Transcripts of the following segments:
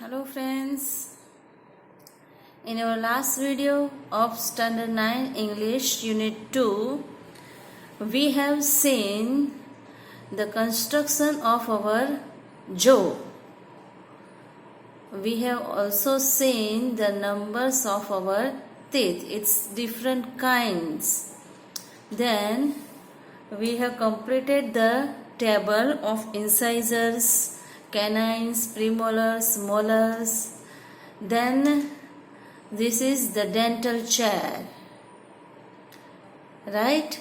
Hello friends, in our last video of Standard 9 English Unit 2, we have seen the construction of our jaw. We have also seen the numbers of our teeth, its different kinds. Then we have completed the table of incisors, canines, premolars, molars. Then this is the dental chair, right?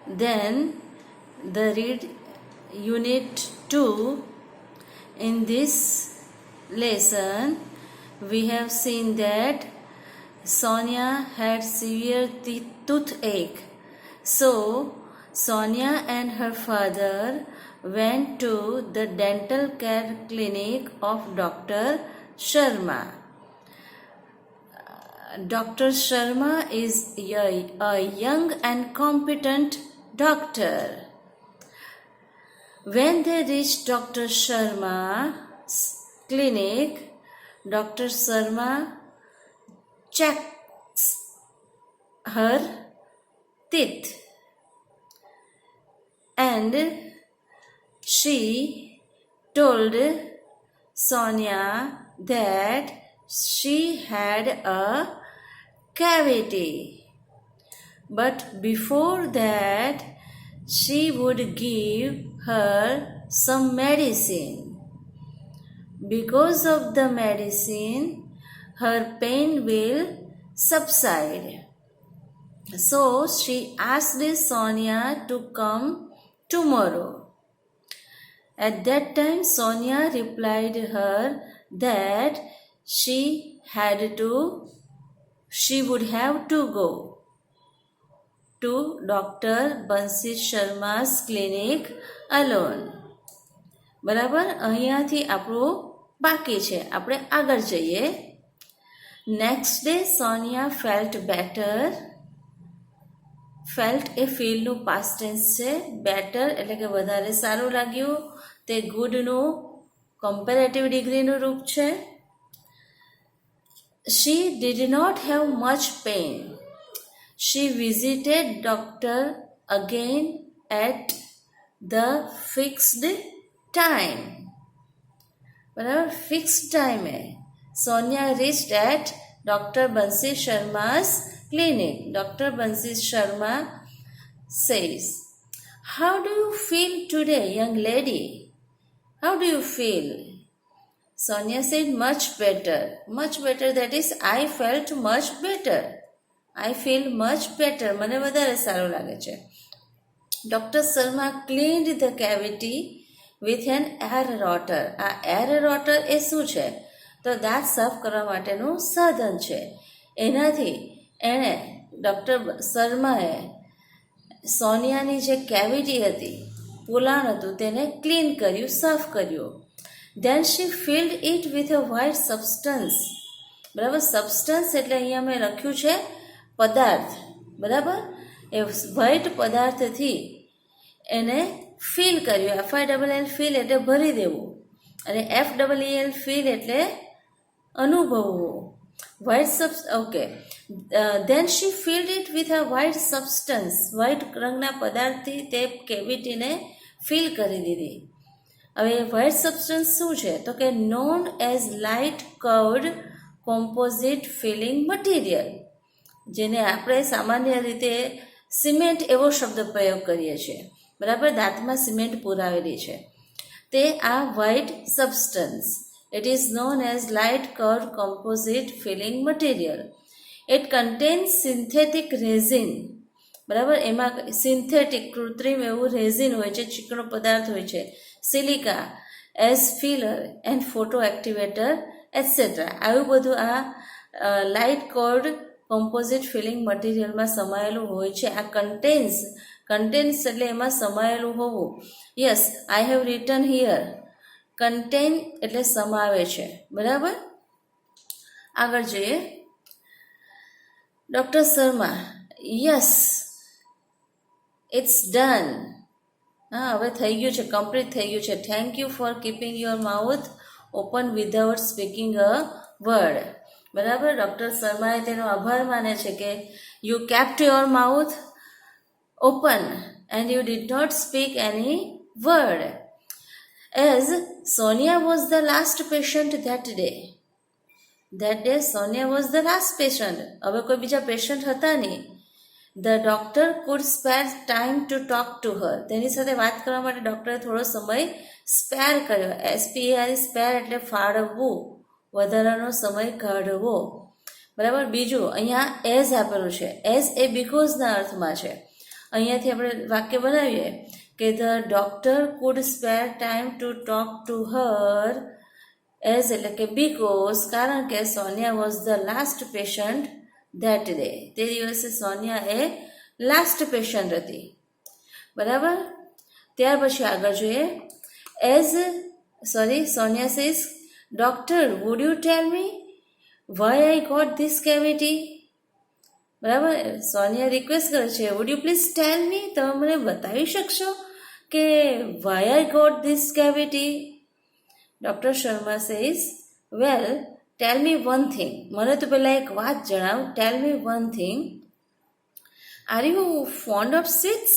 Then the read unit 2. In this lesson we have seen that Sonia had severe toothache. So Sonia and her father went to the dental care clinic of Dr. Sharma. Dr. Sharma is a young and competent doctor. When they reached Dr. Sharma's clinic, Dr. Sharma checks her teeth and she told Sonia that she had a cavity, but before that she would give her some medicine. Because of the medicine, her pain will subside. So she asked Sonia to come tomorrow. At that time, Sonia replied her that she would have to go to Dr. Bansi Sharma's clinic alone. બરાબર, અહીંયાથી આપણું બાકી છે. આપણે આગળ જઈએ. Next day Sonia felt better. Felt એ ફીલનું પાસ્ટ ટેન્સ છે. બેટર એટલે કે વધારે સારું લાગ્યું. તે ગુડનું કમ્પેરેટિવ ડિગ્રીનું રૂપ છે. She did not have much pain. She visited doctor again at the fixed time. बराबर, fixed time है. Sonia reached at Dr. Bansi Sharma's clinic. Dr. Bansi Sharma says, "How do you feel today, young lady? How do you feel?" Sonia said, much better. Much better, that is, I felt much better. I feel much better. મને વધારે સારું લાગે છે. Dr. Sharma cleaned the cavity with an air rotor. આ air rotor એ શું છે? તો દાંત સાફ કરવા માટેનું સાધન છે. એનાથી એણે ડૉક્ટર શર્માએ સોનિયાની જે કેવિટી હતી, પોલાણ હતું, તેને ક્લીન કર્યું, સાફ કર્યું. Then she filled it with a white substance. બરાબર, સબસ્ટન્સ એટલે અહીંયા મેં લખ્યું છે પદાર્થ. બરાબર, એ વ્હાઇટ પદાર્થથી એને ફિલ કર્યું. FILL ફિલ એટલે ભરી દેવું અને FEEL ફિલ એટલે અનુભવવું. Okay. Then she filled it with a white substance. White રંગના પદાર્થથી તે કેવિટીને ફિલ કરી દીધી. હવે વ્હાઇટ સબસ્ટન્સ શું છે? તો કે known as light curved composite filling material, જેને આપણે સામાન્ય રીતે સિમેન્ટ એવો શબ્દ પ્રયોગ કરીએ છીએ. બરાબર, દાંતમાં સિમેન્ટ પુરાવેલી છે તે આ white substance. It is known as light curved composite filling material. It contains synthetic resin. બરાબર, એમાં સિન્થેટિક કૃત્રિમ એવું રેઝિન હોય છે, ચીકણો પદાર્થ હોય છે. Silica as filler and photo activator etcetera. આવું બધું આ લાઇટ કર્વડ કોમ્પોઝિટ ફિલિંગ મટીરિયલમાં સમાયેલું હોય છે. આ કન્ટેન્સ એટલે એમાં સમાયેલું હોવું. Yes, I have written here. Contain એટલે સમાવે છે. બરાબર, આગળ જોઈએ. Doctor Sharma, yes it's done. હા, હવે થઈ ગયું છે, કમ્પ્લીટ થઈ ગયું છે. Thank you for keeping your mouth open without speaking a word. બરાબર, ડૉક્ટર શર્માએ તેનો આભાર માને છે કે you kept your mouth open and you did not speak any word. As Sonia was the last patient that day. That day Sonia was the last patient. હવે કોઈ બીજા પેશન્ટ હતા નહીં. The doctor could spare time to talk to her. તેની સાથે વાત કરવા માટે ડૉક્ટરે થોડો સમય સ્પેર કર્યો. SPARE સ્પેર એટલે ફાળવવું, વધારાનો સમય કાઢવો. બરાબર. બીજું અહીંયા એઝ આપેલું છે. એઝ એ બીકોઝના અર્થમાં છે. અહીંયાથી આપણે વાક્ય બનાવીએ કે the doctor could spare time to talk to her. As એટલે કે બીકોઝ, કારણ કે Sonia was the last patient that day. તે દિવસે સોનિયા એ લાસ્ટ પેશન્ટ હતી. બરાબર. ત્યાર પછી આગળ જોઈએ. Sonia says doctor would you tell me why I got this cavity. બરાબર. સોનિયા રિક્વેસ્ટ કરે છે would you please tell me, તમે મને બતાવી શકશો કે why I got this cavity. Doctor Sharma says well tell me one thing. મને તો પહેલાં એક વાત જણાવ. Tell me one thing. Are you fond of sweets?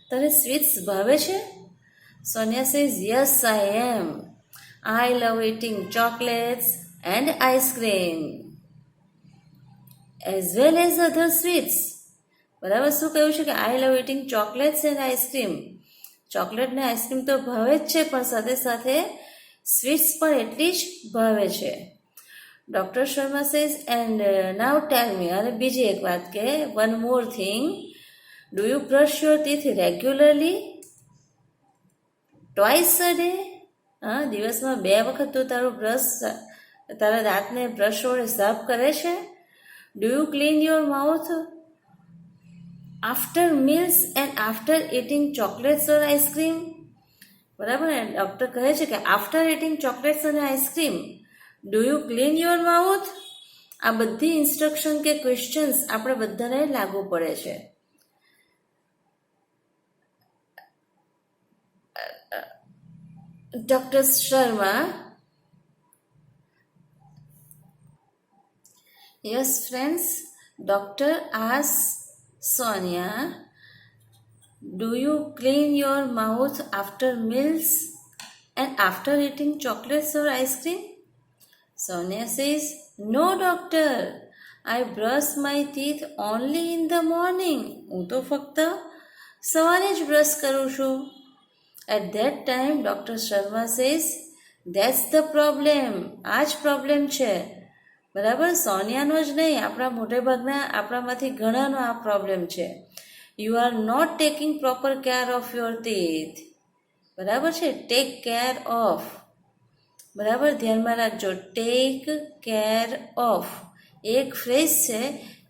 તને સ્વીટ્સ ભાવે છે? Sonia says yes I am. I love eating chocolates and ice cream as well as other sweets. બરાબર. શું કહ્યું છે કે I love eating chocolates and ice cream. Chocolate ને ice cream તો ભાવે જ છે, પણ સાથે સાથે સ્વીટ્સ પણ એટલી જ ભાવે છે. Doctor Sharma says and now tell me. અને બીજી એક વાત કે one more thing. Do you brush your teeth regularly? Twice a day. હા, દિવસમાં 2 વખત તું તારા દાંતને બ્રશ વડે સાફ કરે છે? Do you clean your mouth after meals and after eating chocolates or ice cream? બરાબર ને. ડૉક્ટર કહે છે કે આફ્ટર ઇટિંગ ચોકલેટ્સ અને ice cream do you clean your mouth? આ બધી ઇન્સ્ટ્રક્શન કે ક્વેશ્ચન્સ આપણે બધાને લાગુ પડે છે. Doctor Sharma yes friends, doctor ask Sonia do you clean your mouth after meals and after eating chocolates or ice cream? Sonia says, no doctor, I brush my teeth only in the morning. હું તો ફક્ત સવારે જ brush કરું છું. At that time, Dr. Sharma says, that's the problem. આ જ problem છે. બરાબર. સોનિયાનો જ નહીં, આપણામાંથી ઘણાનો આ પ્રોબ્લેમ છે. You are not taking proper care of your teeth. બરાબર છે. Take care of. બરાબર, ધ્યાનમાં રાખજો. ટેક કેર ઓફ એક ફ્રેઝ છે.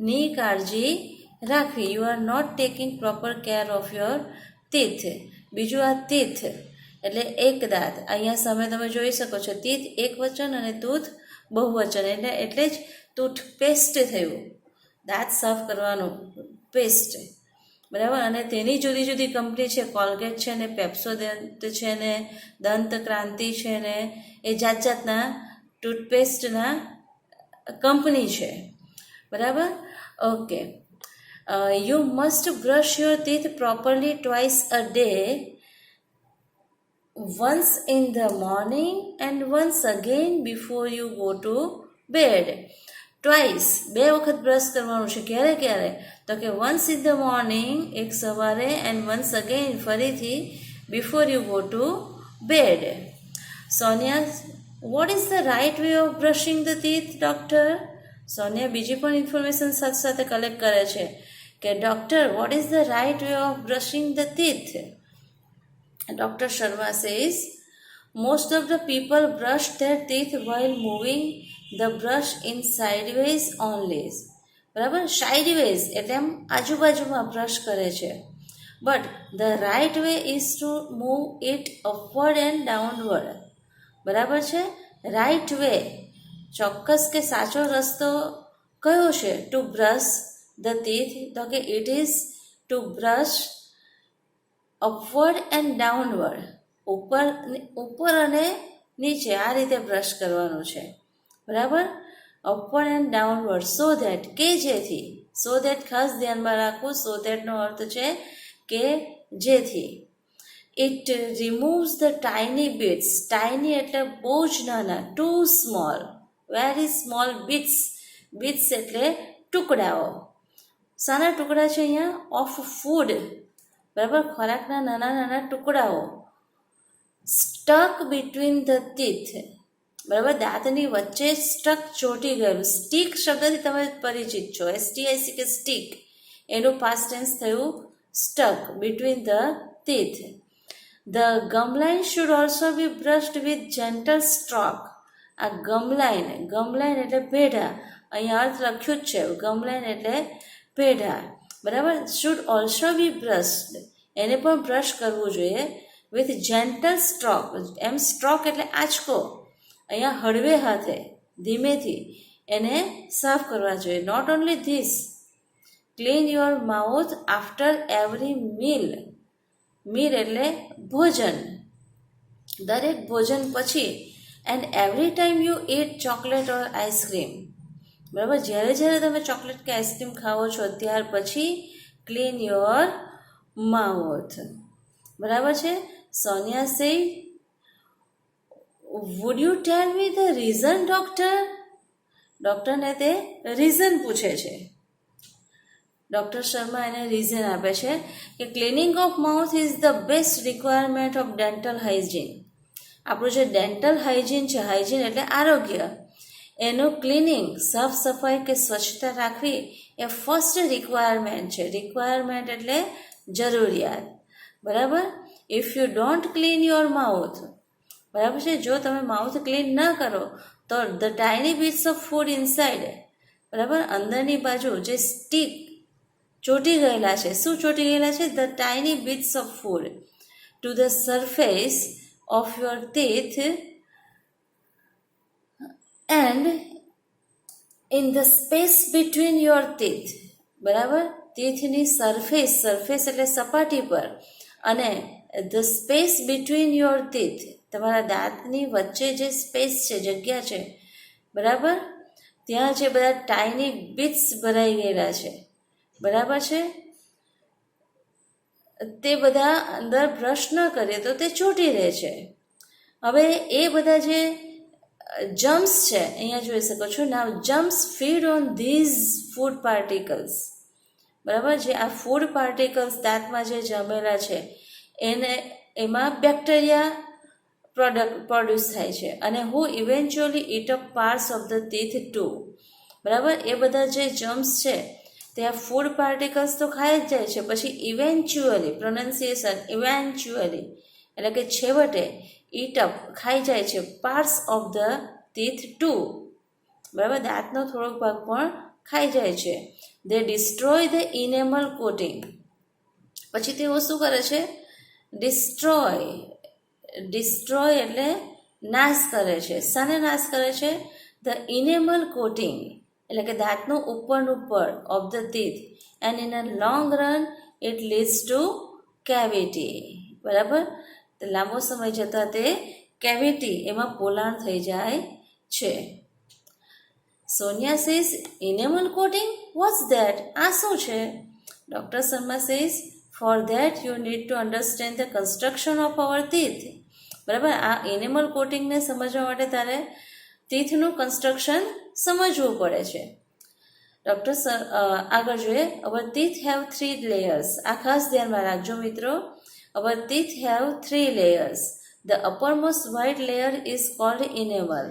ની કાળજી રાખવી. You are not taking proper care of your teeth. બીજું આ ટીથ એટલે એક દાંત. અહીંયા સામે તમે જોઈ શકો છો ટીથ એક વચન અને ટૂથ બહુવચન. એટલે જ ટૂથપેસ્ટ થયું. દાંત સાફ કરવાનું પેસ્ટ. બરાબર. અને તેની જુદી જુદી કંપની છે. કોલગેટ છે ને, પેપ્સોડન્ટ છે ને, દંત ક્રાંતિ છે ને, એ જાત જાતના ટૂથપેસ્ટના કંપની છે. બરાબર. Okay. You must brush your teeth properly twice a day, once in the morning and once again before you go to bed. Twice 2 વખત બ્રશ કરવાનું છે. ક્યારે ક્યારે? તો કે વન્સ ઇન ધ મોર્નિંગ એક સવારે એન્ડ વન્સ અગેન ફરીથી before you go to bed. Sonia what is the right way of brushing the teeth doctor? Sonia બીજી પણ ઇન્ફોર્મેશન સાથે સાથે કલેક્ટ કરે છે કે doctor what is the right way of brushing the teeth? Doctor Sharma says most of the people brush their teeth while moving the brush in sideways only. બરાબર. Sideways એટલે એમ આજુબાજુમાં બ્રશ કરે છે. But the right way is to move it upward and downward. બરાબર છે. Right way ચોક્કસ કે સાચો રસ્તો કયો છે? To brush the teeth. તો કે it is to brush upward and downward. ઉપર અને નીચે આ રીતે બ્રશ કરવાનું છે, બરાબર. Upward and downward, so that, કે જેથી. સો ધેટ ખાસ ધ્યાનમાં રાખવું, સો ધેટનો અર્થ છે કે જેથી. It removes the tiny bits, tiny એટલે બહુ જ નાના, too small, very small bits, bits એટલે ટુકડાઓ. શાના ટુકડા છે અહીંયા? ઓફ ફૂડ, બરાબર, ખોરાકના નાના નાના ટુકડાઓ. સ્ટક બિટવીન ધ ટીથ, બરાબર, દાંતની વચ્ચે સ્ટક, ચોંટી ગયેલું. સ્ટીક શબ્દથી તમે પરિચિત છો, STIC કે સ્ટીક, એનું પાસ્ટ ટેન્સ થયું stuck, between the teeth. The gumline should also be brushed with gentle stroke. આ ગમલાઇન, ગમલાઇન એટલે પેઢા, અહીંયા અર્થ લખ્યું જ છે, ગમલાઇન એટલે પેઢા, બરાબર. શુડ ઓલ્સો બી બ્રશ્ડ, એને પણ બ્રશ કરવું જોઈએ. વિથ જેન્ટલ સ્ટ્રોક, એમ સ્ટ્રોક એટલે આંચકો, અહીંયા હળવે હાથે, ધીમેથી એને સાફ કરવા જોઈએ. Not only this, clean your mouth after every meal. Meal એટલે ભોજન, દરેક ભોજન પછી. And every time you eat chocolate or ice cream, બરાબર, જ્યારે જ્યારે તમે ચોકલેટ કે આઈસ્ક્રીમ ખાઓ છો ત્યાર પછી ક્લીન યોર માઉથ, બરાબર છે. સોનિયા સે, wood you tell me the reason doctor? ડૉક્ટરને તે રીઝન પૂછે છે. ડૉક્ટર શર્મા એને રીઝન આપે છે કે cleaning of mouth is the best requirement of dental hygiene. આપણું જે ડેન્ટલ હાઇજીન છે, હાઇજીન એટલે આરોગ્ય, એનું ક્લિનિંગ, સાફ સફાઈ કે સ્વચ્છતા રાખવી એ ફર્સ્ટ રિક્વાયરમેન્ટ છે. રિક્વાયરમેન્ટ એટલે જરૂરિયાત, બરાબર. If you don't clean your mouth, બરાબર છે, જો તમે માઉથ ક્લીન ના કરો તો the tiny bits of food inside, બરાબર, અંદરની બાજુ જે સ્ટીક ચોંટી ગયેલા છે, શું ચોંટી ગયેલા છે? The tiny bits of food to the surface of your teeth and in the space between your teeth, બરાબર. ટીથની સરફેસ, સરફેસ એટલે સપાટી પર, અને the space between your teeth, તમારા દાંતની વચ્ચે જે સ્પેસ છે, જગ્યા છે, બરાબર, ત્યાં જે બધા ટાઇની બીટ્સ ભરાઈ ગયેલા છે, બરાબર છે, તે બધા અંદર બ્રશ ન કરીએ તો તે ચોંટી રહે છે. હવે એ બધા જે જમ્સ છે, અહીંયા જોઈ શકો છો. Now germs feed on these food particles, બરાબર, જે આ ફૂડ પાર્ટિકલ્સ દાંતમાં જે જમેલા છે એને, એમાં બેક્ટેરિયા પ્રોડ્યુસ થાય છે, અને who eventually eat up parts of the teeth too, બરાબર. એ બધા જે જમ્સ છે તે આ ફૂડ પાર્ટિકલ્સ તો ખાઈ જ જાય છે, પછી ઇવેન્ચ્યુઅલી, પ્રોનાઉન્સિએશન ઇવેન્ચ્યુઅલી એટલે કે છેવટે, ઇટ અપ ખાઈ જાય છે, parts of the teeth too, બરાબર, દાંતનો થોડોક ભાગ પણ ખાઈ જાય છે. They destroy the enamel coating, પછી તેઓ શું કરે છે? ડિસ્ટ્રોય, ડિસ્ટ્રોય એટલે નાશ કરે છે. શાને નાશ કરે છે? ધ ઇનેમલ કોટિંગ એટલે કે દાંતનું ઉપરનું પડ of the teeth, and in a long run it leads two cavity, બરાબર. લાંબો સમય જતાં તે કેવિટી, એમાં પોલાણ થઈ જાય છે. Sonia says enamel coating, what's that? આ શું છે? Doctor Sharma says for that you need to understand the construction of our teeth, બરાબર. આ ઇનેમલ કોટિંગને સમજવા માટે તારે ટીથનું કન્સ્ટ્રક્શન સમજવું પડે છે. ડૉક્ટર આગળ જોઈએ. Our teeth have 3 layers. આ ખાસ ધ્યાનમાં રાખજો મિત્રો. Our teeth have 3 layers. The uppermost white layer is called enamel.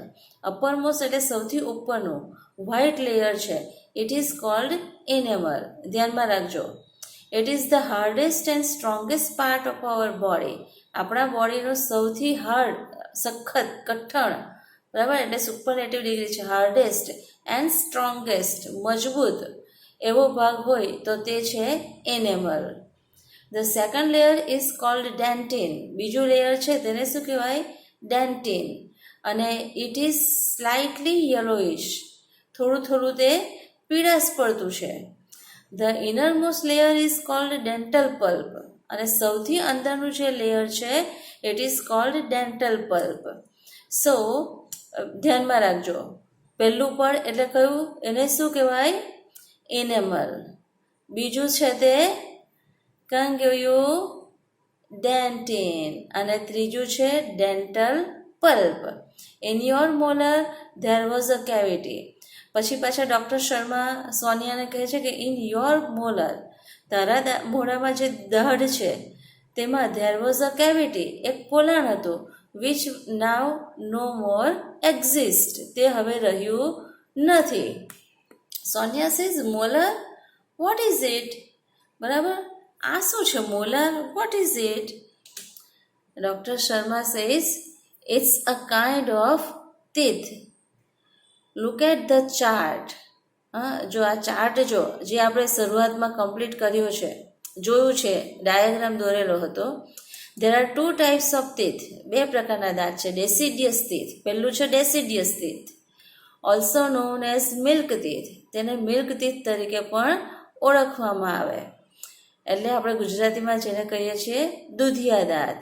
Uppermost એટલે સૌથી ઉપરનું, વ્હાઇટ લેયર છે, ઇટ ઇઝ કોલ્ડ ઇનેમલ. ધ્યાનમાં રાખજો. It is the hardest and strongest part of our body. આપણા બોડીનો સૌથી હાર્ડ, સખત, કઠણ, બરાબર, એટલે સુપરલેટિવ ડિગ્રી છે. હાર્ડેસ્ટ એન્ડ સ્ટ્રોંગેસ્ટ, મજબૂત એવો ભાગ હોય તો તે છે enamel. The second layer is cold dentine. બીજું લેયર છે તેને શું કહેવાય? ડેન્ટિન. અને ઇટ ઇઝ સ્લાઇટલી યલોઇશ. થોડું થોડું તે પીળાશ પડતું છે. The innermost layer is called dental pulp. અને સૌથી અંદરનું જે લેયર છે it is called dental pulp. So ધ્યાનમાં રાખજો, પહેલું પડ એટલે કયું, એને શું કહેવાય, એનેમલ. બીજું છે તે કાં ગયું, ડેન્ટિન. અને ત્રીજું છે dental pulp. In your molar there was a cavity. પછી પાછા ડૉક્ટર શર્મા સોનિયાને કહે છે કે ઇન યોર મોલર, તારા મોઢામાં જે દહડ છે તેમાં ધેર વોઝ અ કેવિટી, એક પોલાણ હતું, which now no more exist, તે હવે રહ્યું નથી. Sonia says molar, what is it? બરાબર, આ શું છે molar, what is it? Doctor Sharma says it's a kind of teeth. Look at the chart. જો આ ચાર્ટ જો, જે આપણે શરૂઆતમાં કમ્પ્લીટ કર્યો છે, જોયું છે, ડાયાગ્રામ દોરેલો હતો. There are 2 types of teeth. 2 પ્રકારના દાંત છે. ડેસિડિયસ ટીથ, પહેલું છે deciduous teeth, also known as milk teeth. તેને મિલ્ક ટીથ તરીકે પણ ઓળખવામાં આવે, એટલે આપણે ગુજરાતીમાં જેને કહીએ છીએ દૂધિયા દાંત.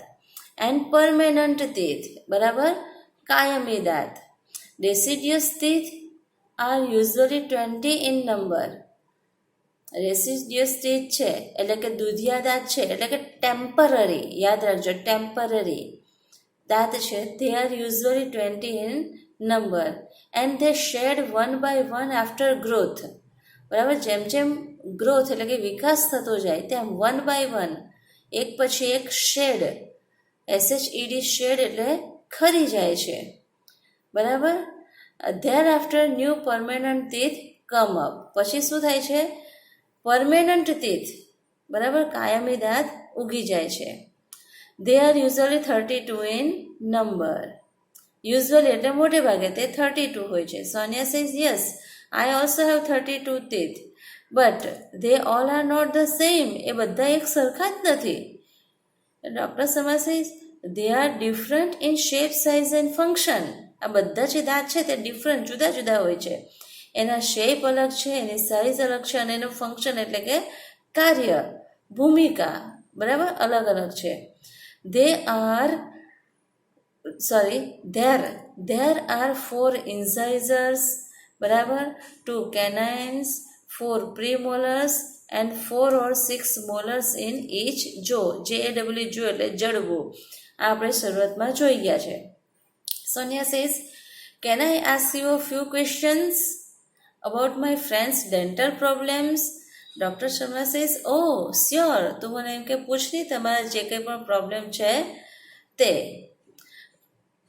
એન્ડ પરમેનન્ટ ટીથ, બરાબર, કાયમી દાંત. Deciduous teeth are usually 20 in number. Deciduous teeth છે એટલે કે દૂધિયા દાંત છે, એટલે કે ટેમ્પરરી, યાદ રાખજો, ટેમ્પરરી દાંત છે. તે are usually 20 in number and they shed 1 by 1 after growth. બરાબર, જેમ જેમ ગ્રોથ એટલે કે વિકાસ થતો જાય તેમ 1 by 1, એક પછી એક શેડ, SHED શેડ એટલે ખરી જાય છે. બરાબર. Thereafter new permanent teeth come up. પછી શું થાય છે, પરમેનન્ટ ટીથ, બરાબર, કાયમી દાંત ઉગી જાય છે. They are usually 32 in number. Usually એટલે મોટે ભાગે તે 32 હોય છે. Sonia says yes, I also have 32 teeth, but they all are not the same. એ બધા એક સરખા જ નથી. Doctor Sharma says they are different in shape, size and function. આ બધા જે દાંત છે તે ડિફરન્ટ, જુદા જુદા હોય છે. એના શેપ અલગ છે, એની સાઇઝ અલગ છે, અને એનું ફંક્શન એટલે કે કાર્ય, ભૂમિકા, બરાબર, અલગ અલગ છે. ધેર આર 4 ઇન્સાઇઝર્સ, બરાબર, 2 canines, 4 premolars and 4 or 6 molars in each jaw. JAW જો એટલે જડબું. આ આપણે શરૂઆતમાં જોઈ ગયા છે. Sonia says, can I ask you a few questions about my friend's dental problems? Dr. Sharma says, oh, sure. તું મને એમ કે પૂછની તમારા જે કંઈ પણ પ્રોબ્લેમ છે તે.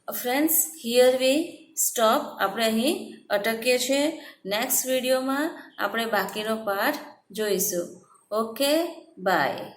Friends, here we stop. આપણે અહીં અટકીએ છીએ. નેક્સ્ટ વિડીયોમાં આપણે બાકીનો પાઠ જોઈશું. Okay, by.